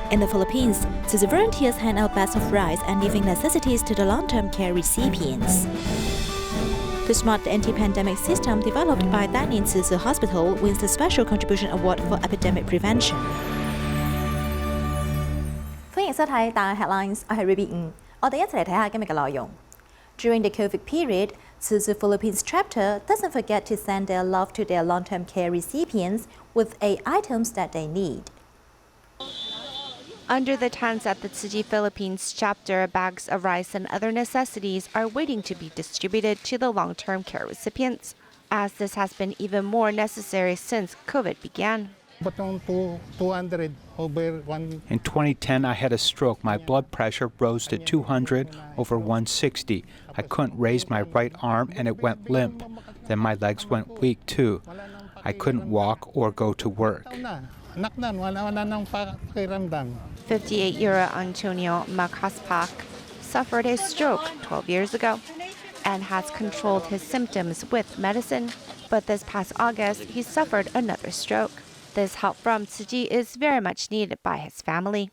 In the Philippines, Tzu volunteers hand out bags of rice and living necessities to the long-term care recipients. The smart anti-pandemic system developed by Dalin Tzu Chi Hospital wins the Special Contribution Award for Epidemic Prevention. 歡迎收睇大Headlines，我係 Ruby 我哋一齊嚟睇下今日嘅內容。During the COVID period, Tzu Chi Philippines chapter doesn't forget to send their love to their long-term care recipients with 8 items that they need. Under the tents at the Tzu Chi Philippines chapter, bags of rice and other necessities are waiting to be distributed to the long-term care recipients, as this has been even more necessary since COVID began. In 2010, I had a stroke. My blood pressure rose to 200 over 160. I couldn't raise my right arm and it went limp. Then my legs went weak too. I couldn't walk or go to work. 58-year-old Antonio Macaspak suffered a stroke 12 years ago and has controlled his symptoms with medicine. But this past August, he suffered another stroke. This help from Tzu Chi is very much needed by his family.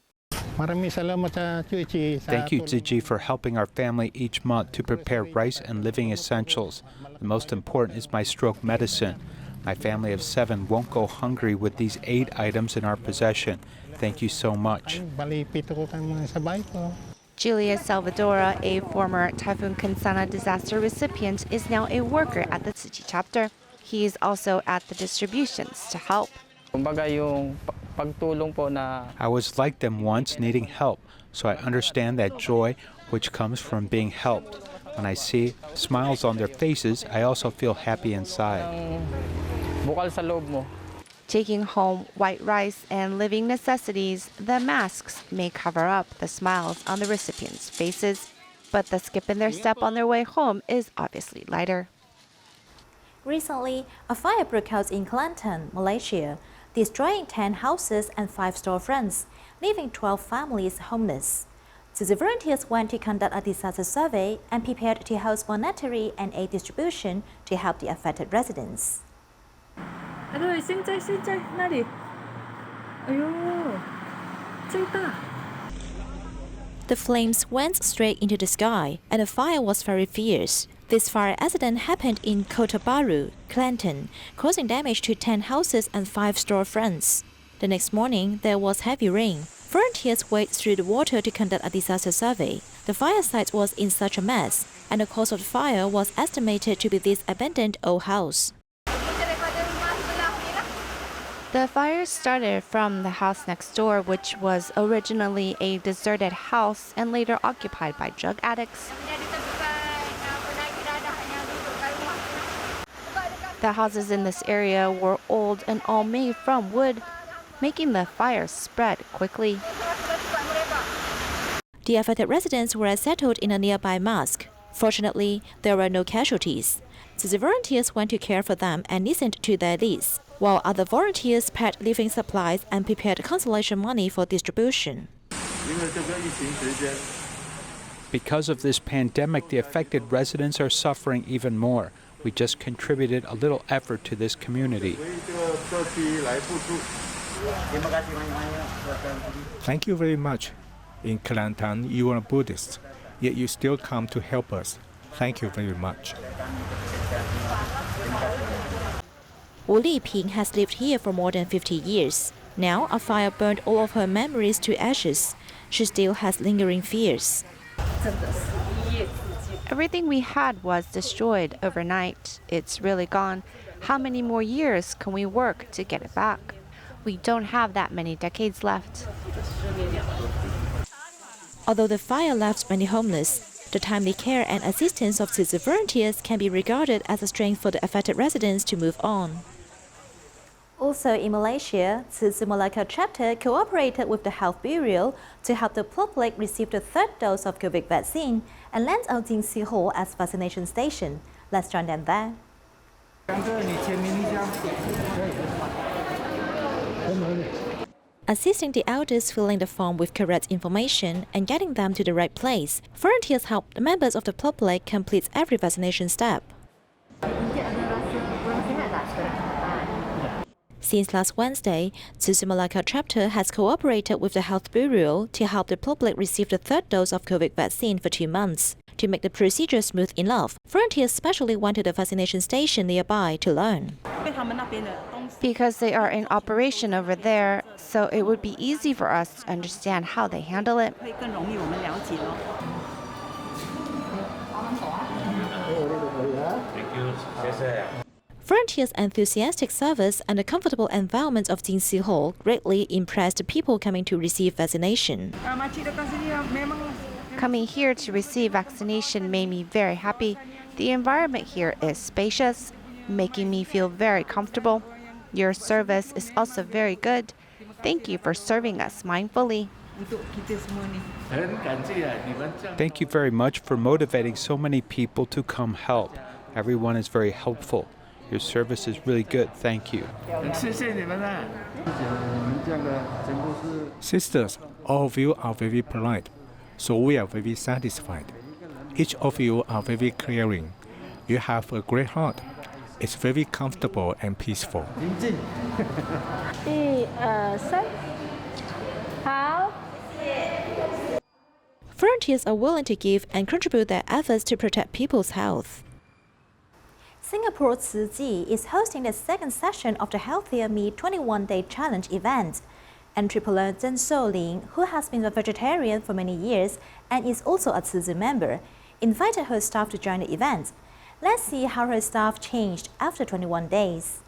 Thank you, Tzu Chi, for helping our family each month to prepare rice and living essentials. The most important is my stroke medicine. My family of 7 won't go hungry with these 8 items in our possession. Thank you so much. Julia Salvadora, a former Typhoon Kansana disaster recipient, is now a worker at the Tzu Chi chapter. He is also at the distributions to help. I was like them once, needing help, so I understand that joy which comes from being helped. When I see smiles on their faces, I also feel happy inside. Taking home white rice and living necessities, the masks may cover up the smiles on the recipients' faces, but the skip in their step on their way home is obviously lighter. Recently, a fire broke out in Kelantan, Malaysia, destroying 10 houses and 5 storefronts, leaving 12 families homeless. Tzu Chi volunteers went to conduct a disaster survey and prepared to host monetary and aid distribution to help the affected residents. The flames went straight into the sky, and the fire was very fierce. This fire accident happened in Kota Baru, Kelantan, causing damage to 10 houses and 5 storefronts. The next morning, there was heavy rain. Volunteers waded through the water to conduct a disaster survey. The fire site was in such a mess, and the cause of the fire was estimated to be this abandoned old house. The fire started from the house next door, which was originally a deserted house and later occupied by drug addicts. The houses in this area were old and all made from wood, making the fire spread quickly. The affected residents were settled in a nearby mosque. Fortunately, there were no casualties. Tzu Chi volunteers went to care for them and listened to their needs, while other volunteers packed living supplies and prepared consolation money for distribution. Because of this pandemic, the affected residents are suffering even more. We just contributed a little effort to this community. Thank you very much. In Kelantan, you are a Buddhist, yet you still come to help us. Thank you very much. Wu Liping has lived here for more than 50 years. Now, a fire burned all of her memories to ashes. She still has lingering fears. Everything we had was destroyed overnight. It's really gone. How many more years can we work to get it back? We don't have that many decades left. Although the fire left many homeless, the timely care and assistance of Tzu Chi volunteers can be regarded as a strength for the affected residents to move on. Also in Malaysia, Tzu Chi Malacca chapter cooperated with the Health Bureau to help the public receive the 3rd dose of COVID vaccine and lent out Jing Si Ho as vaccination station. Let's join them there. Assisting the elders filling the form with correct information and getting them to the right place, volunteers help the members of the public complete every vaccination step. Since last Wednesday, Tzu Chi Malacca chapter has cooperated with the Health Bureau to help the public receive the third dose of COVID vaccine for 2 months. To make the procedure smooth enough, volunteers specially went to the vaccination station nearby to learn. Because they are in operation over there, so it would be easy for us to understand how they handle it. Volunteers' enthusiastic service and the comfortable environment of Jinsi Hall greatly impressed the people coming to receive vaccination. Coming here to receive vaccination made me very happy. The environment here is spacious, making me feel very comfortable. Your service is also very good. Thank you for serving us mindfully. Thank you very much for motivating so many people to come help. Everyone is very helpful. Your service is really good. Thank you. Sisters, all of you are very polite, so we are very satisfied. Each of you are very caring. You have a great heart. It's very comfortable and peaceful. Volunteers are willing to give and contribute their efforts to protect people's health. Singapore Tzu Chi is hosting the second session of the Healthier Me 21-day challenge event. Entrepreneur Zheng Shouling, who has been a vegetarian for many years and is also a Tzu Chi member, invited her staff to join the event. Let's see how her staff changed after 21 days.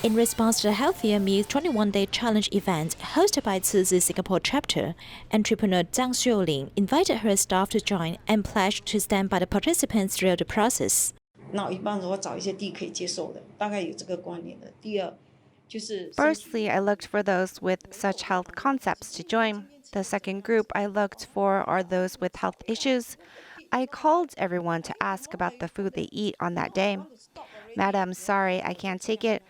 In response to the Healthier Me 21-day challenge event hosted by Tzu Chi Singapore chapter, entrepreneur Zhang Shouling invited her staff to join and pledged to stand by the participants throughout the process. Firstly, I looked for those with such health concepts to join. The second group I looked for are those with health issues. I called everyone to ask about the food they eat on that day. Madam, sorry, I can't take it.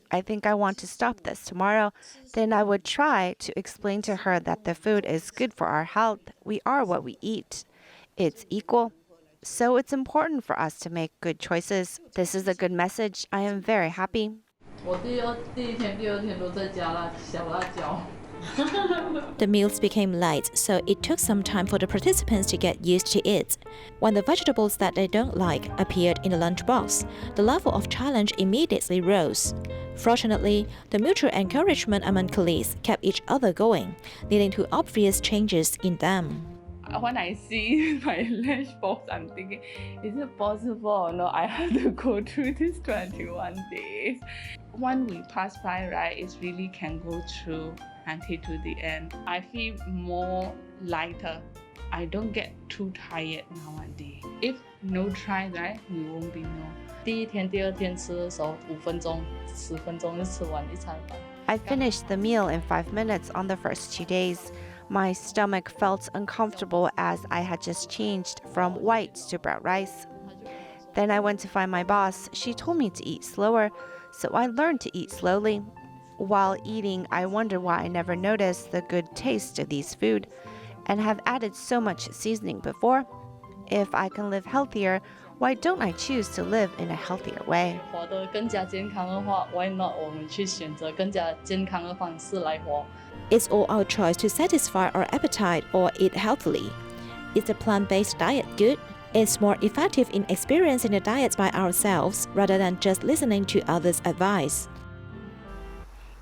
I think I want to stop this tomorrow. Then I would try to explain to her that the food is good for our health. We are what we eat. It's equal. So it's important for us to make good choices. This is a good message. I am very happy. The meals became light, so it took some time for the participants to get used to it. When the vegetables that they don't like appeared in the lunchbox, the level of challenge immediately rose. Fortunately, the mutual encouragement among colleagues kept each other going, leading to obvious changes in them. When I see my lunchbox, I'm thinking, is it possible or not? I have to go through this 21 days. When we pass by, right, it really can go through until to the end. I feel more lighter. I don't get too tired nowadays. If no try, right, we won't be know. 第一天、第二天吃的时候5分钟、10分钟就吃完一餐饭。 I finished the meal in 5 minutes on the first 2 days. My stomach felt uncomfortable as I had just changed from white to brown rice. Then I went to find my boss. She told me to eat slower, so I learned to eat slowly. While eating, I wonder why I never noticed the good taste of these food and have added so much seasoning before. If I can live healthier, why don't I choose to live in a healthier way? 活得更加健康的话 ，Why not 我们去选择更加健康的方式来活？ It's all our choice to satisfy our appetite or eat healthily. Is the plant-based diet good? It's more effective in experiencing the diet by ourselves rather than just listening to others' advice.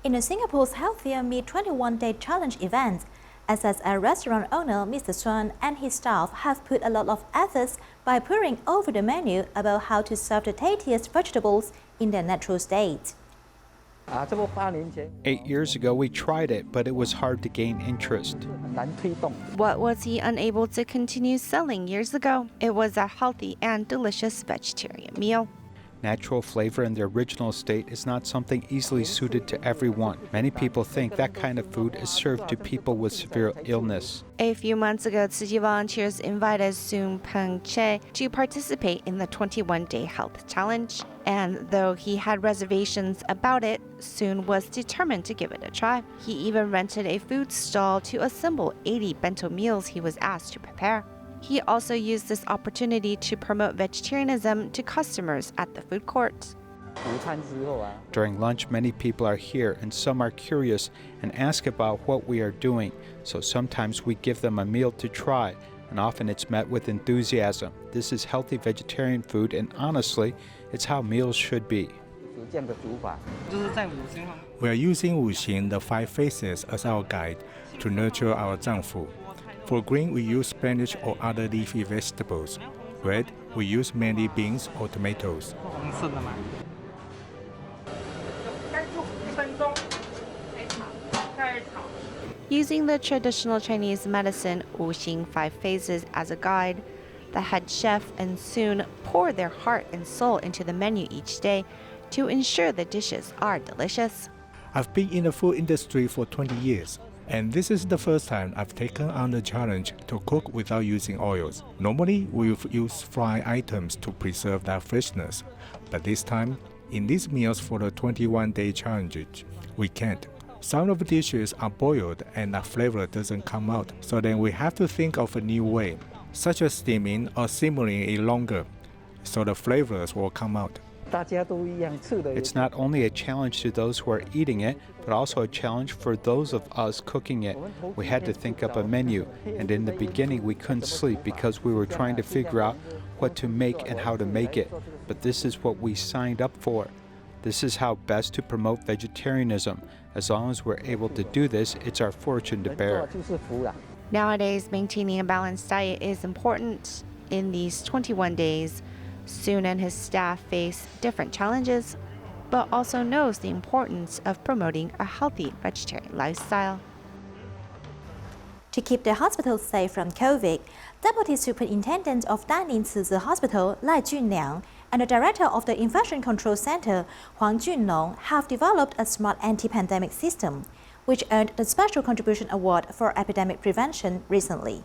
In the Singapore's Healthier Me 21-day challenge event, SSL restaurant owner Mr. Xuan and his staff have put a lot of efforts by poring over the menu about how to serve the tastiest vegetables in their natural state. 8 years ago, we tried it, but it was hard to gain interest. What was he unable to continue selling years ago? It was a healthy and delicious vegetarian meal. Natural flavor in their original state is not something easily suited to everyone. Many people think that kind of food is served to people with severe illness. A few months ago, Tzu Chi volunteers invited Soon Peng Che to participate in the 21-day health challenge. And though he had reservations about it, Soon was determined to give it a try. He even rented a food stall to assemble 80 bento meals he was asked to prepare. He also used this opportunity to promote vegetarianism to customers at the food court. During lunch, many people are here and some are curious and ask about what we are doing. So sometimes we give them a meal to try, and often it's met with enthusiasm. This is healthy vegetarian food, and honestly, it's how meals should be. We are using Wuxing, the 5 phases, as our guide to nurture our Zangfu. For green, we use spinach or other leafy vegetables. Red, we use mainly beans or tomatoes. Using the traditional Chinese medicine Wuxing 5 phases as a guide, the head chef and Soon pour their heart and soul into the menu each day to ensure the dishes are delicious. I've been in the food industry for 20 years, and this is the first time I've taken on the challenge to cook without using oils. Normally, we use fried items to preserve their freshness, but this time, in these meals for the 21-day challenge, we can't. Some of the dishes are boiled and the flavor doesn't come out, so then we have to think of a new way, such as steaming or simmering it longer, so the flavors will come out. It's not only a challenge to those who are eating it, but also a challenge for those of us cooking it. We had to think up a menu, and in the beginning we couldn't sleep because we were trying to figure out what to make and how to make it. But this is what we signed up for. This is how best to promote vegetarianism. As long as we're able to do this, it's our fortune to bear. Nowadays, maintaining a balanced diet is important. In these 21 days, Soon and his staff face different challenges, but also knows the importance of promoting a healthy vegetarian lifestyle. To keep the hospital safe from COVID, Deputy Superintendent of Dalin Tzu Chi Hospital, Lai Junliang, and the Director of the Infection Control Center, Huang Junlong, have developed a smart anti-pandemic system, which earned the Special Contribution Award for Epidemic Prevention recently.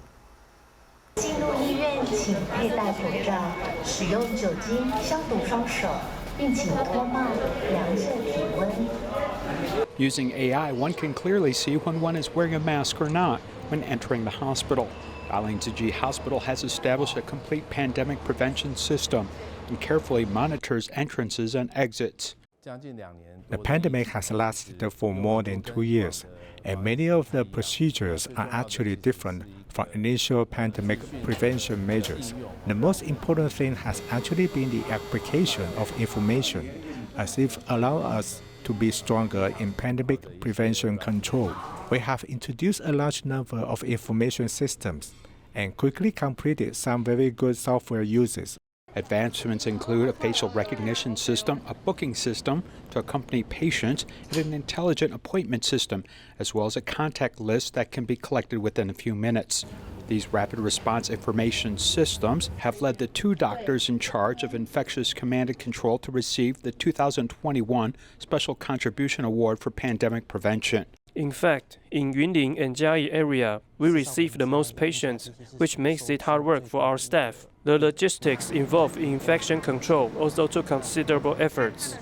Using AI, one can clearly see when one is wearing a mask or not when entering the hospital. Dalin Tzu Chi Hospital has established a complete pandemic prevention system and carefully monitors entrances and exits. The pandemic has lasted for more than 2 years, and many of the procedures are actually different from initial pandemic prevention measures. The most important thing has actually been the application of information, as if allow us to be stronger in pandemic prevention control. We have introduced a large number of information systems and quickly completed some very good software uses. Advancements include a facial recognition system, a booking system to accompany patients, and an intelligent appointment system, as well as a contact list that can be collected within a few minutes. These rapid response information systems have led the 2 doctors in charge of infectious command and control to receive the 2021 Special Contribution Award for Pandemic Prevention. In fact, in Yunlin and Jiayi area, we receive the most patients, which makes it hard work for our staff. The logistics involved in infection control also took considerable efforts.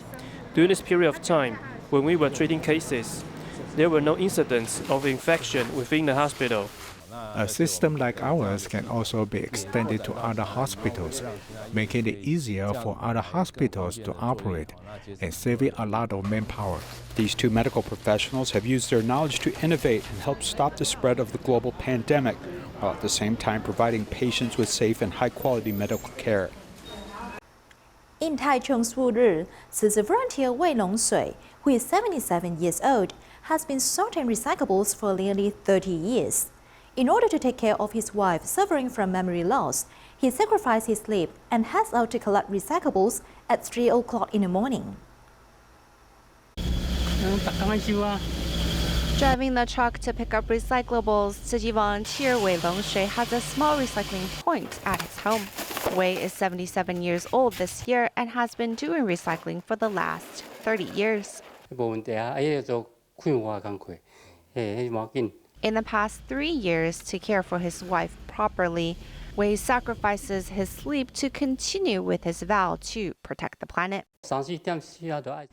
During this period of time, when we were treating cases, there were no incidents of infection within the hospital. A system like ours can also be extended to other hospitals, making it easier for other hospitals to operate and saving a lot of manpower. These 2 medical professionals have used their knowledge to innovate and help stop the spread of the global pandemic, while at the same time providing patients with safe and high-quality medical care. In Taichung's Wu Ri, Tzu volunteer Wei Longsui, who is 77 years old, has been sorting recyclables for nearly 30 years. In order to take care of his wife suffering from memory loss, he sacrificed his sleep and heads out to collect recyclables at 3 o'clock in the morning. Driving the truck to pick up recyclables, Tzu Chi volunteer Wei Longshui has a small recycling point at his home. Wei is 77 years old this year and has been doing recycling for the last 30 years. In the past 3 years, to care for his wife properly, Wei sacrifices his sleep to continue with his vow to protect the planet.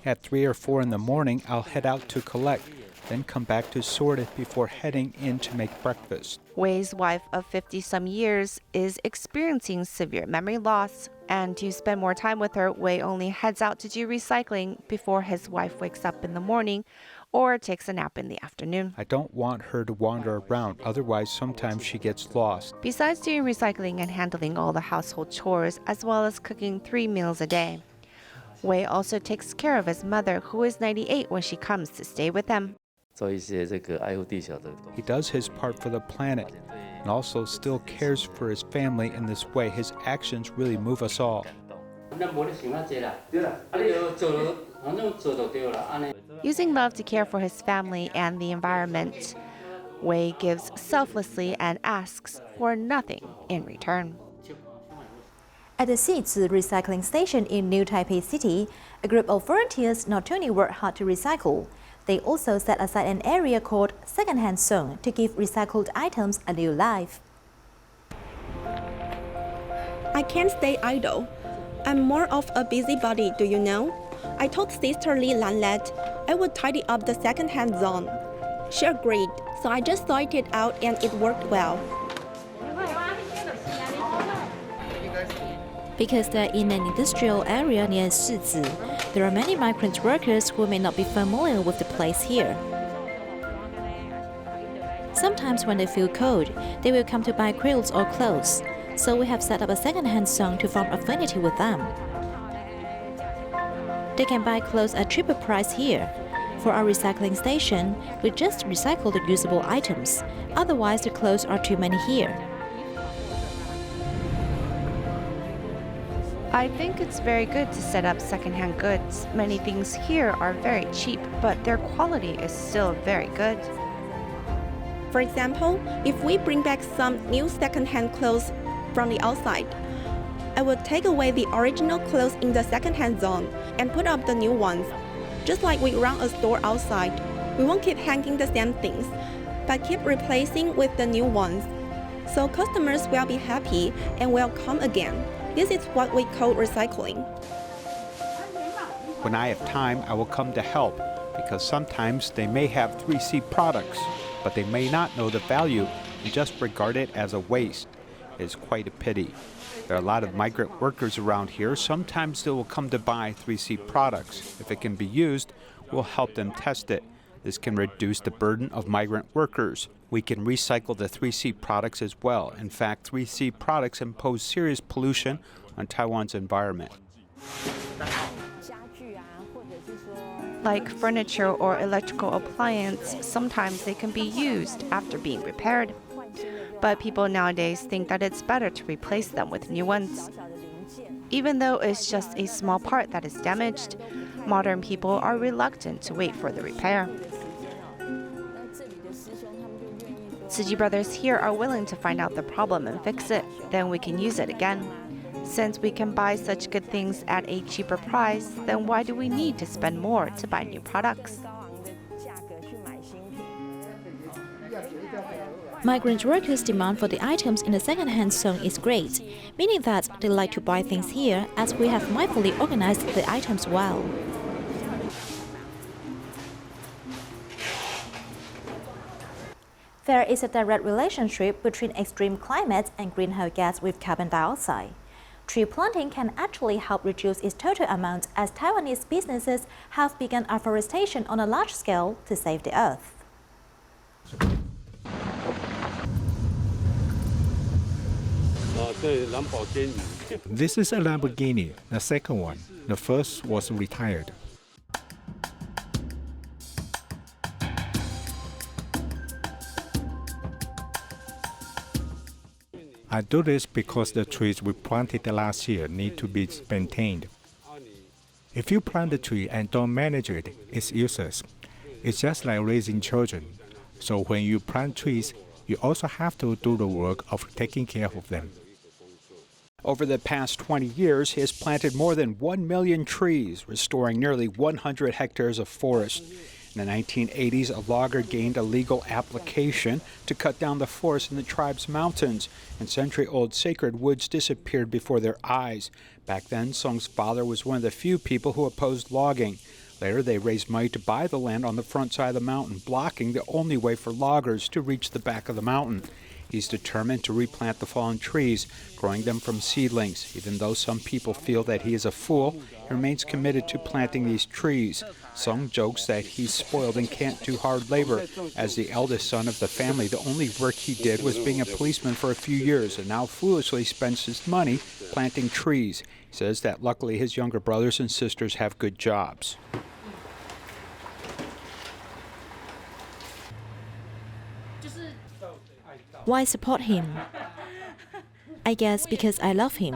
At 3 or 4 in the morning, I'll head out to collect. then come back to sort it before heading in to make breakfast. Wei's wife of 50-some years is experiencing severe memory loss, and to spend more time with her, Wei only heads out to do recycling before his wife wakes up in the morning or takes a nap in the afternoon. I don't want her to wander around, otherwise sometimes she gets lost. Besides doing recycling and handling all the household chores, as well as cooking 3 meals a day, Wei also takes care of his mother, who is 98 when she comes to stay with him. He does his part for the planet and also still cares for his family in this way. His actions really move us all. Using love to care for his family and the environment, Wei gives selflessly and asks for nothing in return. At the Xizhi recycling station in New Taipei City, a group of volunteers not only work hard to recycle, they also set aside an area called second-hand zone to give recycled items a new life. I can't stay idle. I'm more of a busybody, do you know? I told Sister Li Lan that I would tidy up the second-hand zone. She agreed, so I just sorted it out and it worked well. Because they're in an industrial area near Shizhi, there are many migrant workers who may not be familiar with the place here. Sometimes when they feel cold, they will come to buy quilts or clothes, so we have set up a second-hand zone to form affinity with them. They can buy clothes at cheaper price here. For our recycling station, we just recycle the usable items, otherwise the clothes are too many here. I think it's very good to set up secondhand goods. Many things here are very cheap, but their quality is still very good. For example, if we bring back some new second-hand clothes from the outside, I would take away the original clothes in the second-hand zone and put up the new ones. Just like we run a store outside, we won't keep hanging the same things, but keep replacing with the new ones. So customers will be happy and will come again. This is what we call recycling. When I have time, I will come to help, because sometimes they may have 3C products, but they may not know the value and just regard it as a waste. It is quite a pity. There are a lot of migrant workers around here. Sometimes they will come to buy 3C products. If it can be used, we'll help them test it. This can reduce the burden of migrant workers. We can recycle the 3C products as well. In fact, 3C products impose serious pollution on Taiwan's environment. Like furniture or electrical appliance, sometimes they can be used after being repaired. But people nowadays think that it's better to replace them with new ones. Even though it's just a small part that is damaged, modern people are reluctant to wait for the repair. Tzu Chi brothers here are willing to find out the problem and fix it, then we can use it again. Since we can buy such good things at a cheaper price, then why do we need to spend more to buy new products? Migrant workers' demand for the items in the second-hand zone is great, meaning that they like to buy things here as we have mindfully organized the items well. There is a direct relationship between extreme climates and greenhouse gas with carbon dioxide. Tree planting can actually help reduce its total amount, as Taiwanese businesses have begun afforestation on a large scale to save the earth. This is a Lamborghini, the second one. The first was retired. I do this because the trees we planted last year need to be maintained. If you plant a tree and don't manage it, it's useless. It's just like raising children. So when you plant trees, you also have to do the work of taking care of them. Over the past 20 years, he has planted more than 1 million trees, restoring nearly 100 hectares of forest. In the 1980s, a logger gained a legal application to cut down the forest in the tribe's mountains, and century-old sacred woods disappeared before their eyes. Back then, Song's father was one of the few people who opposed logging. Later, they raised money to buy the land on the front side of the mountain, blocking the only way for loggers to reach the back of the mountain. He's determined to replant the fallen trees, growing them from seedlings. Even though some people feel that he is a fool, he remains committed to planting these trees. Sung jokes that he's spoiled and can't do hard labor. As the eldest son of the family, the only work he did was being a policeman for a few years, and now foolishly spends his money planting trees. He says that luckily his younger brothers and sisters have good jobs. Why support him? I guess because I love him.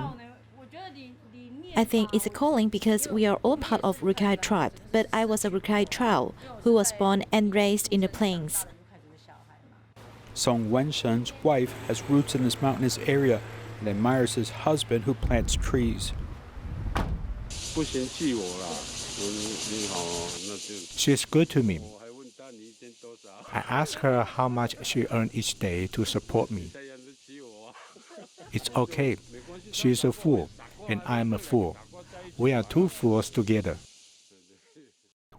I think it's a calling because we are all part of Rukai tribe, but I was a Rukai child who was born and raised in the plains. Song Wenshen's wife has roots in this mountainous area and admires his husband who plants trees. She's good to me. I ask her how much she earns each day to support me. It's okay. She's a fool, and I'm a fool. We are two fools together.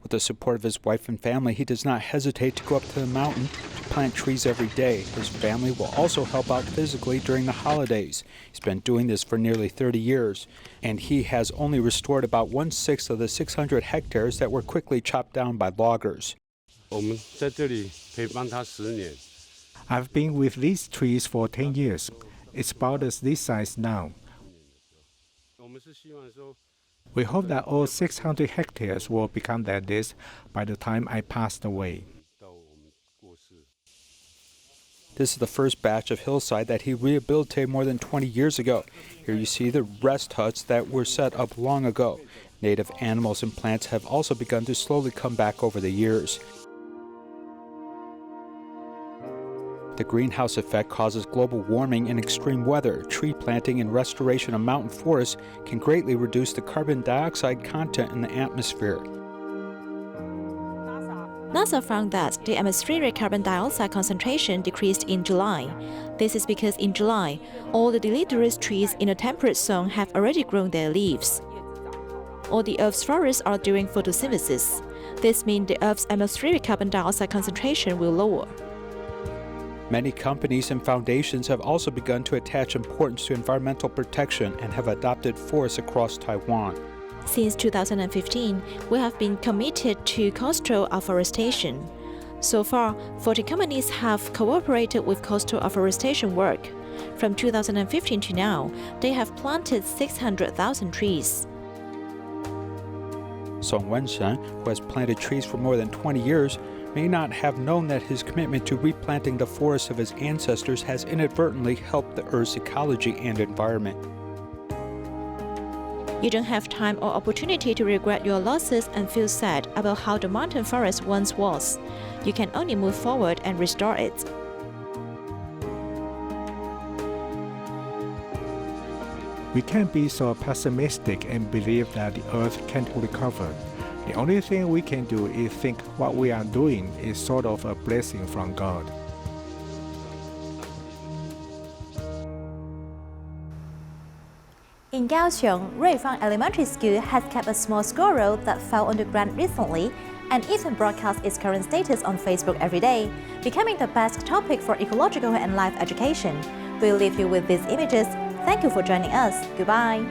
With the support of his wife and family, he does not hesitate to go up to the mountain to plant trees every day. His family will also help out physically during the holidays. He's been doing this for nearly 30 years, and he has only restored about 1/6 of the 600 hectares that were quickly chopped down by loggers. I've been with these trees for 10 years. It's about this size now. We hope that all 600 hectares will become like this by the time I passed away. This is the first batch of hillside that he rehabilitated more than 20 years ago. Here you see the rest huts that were set up long ago. Native animals and plants have also begun to slowly come back over the years. The greenhouse effect causes global warming and extreme weather. Tree planting and restoration of mountain forests can greatly reduce the carbon dioxide content in the atmosphere. NASA found that the atmospheric carbon dioxide concentration decreased in July. This is because in July, all the deciduous trees in the temperate zone have already grown their leaves. All the Earth's forests are doing photosynthesis. This means the Earth's atmospheric carbon dioxide concentration will lower. Many companies and foundations have also begun to attach importance to environmental protection and have adopted forests across Taiwan. Since 2015, we have been committed to coastal afforestation. So far, 40 companies have cooperated with coastal afforestation work. From 2015 to now, they have planted 600,000 trees. Song Wenshen, who has planted trees for more than 20 years, may not have known that his commitment to replanting the forests of his ancestors has inadvertently helped the Earth's ecology and environment. You don't have time or opportunity to regret your losses and feel sad about how the mountain forest once was. You can only move forward and restore it. We can't be so pessimistic and believe that the Earth can't recover. The only thing we can do is think what we are doing is sort of a blessing from God. In Kaohsiung, Ruifang Elementary School has kept a small squirrel that fell on the ground recently and even broadcasts its current status on Facebook every day, becoming the best topic for ecological and life education. We'll leave you with these images. Thank you for joining us. Goodbye.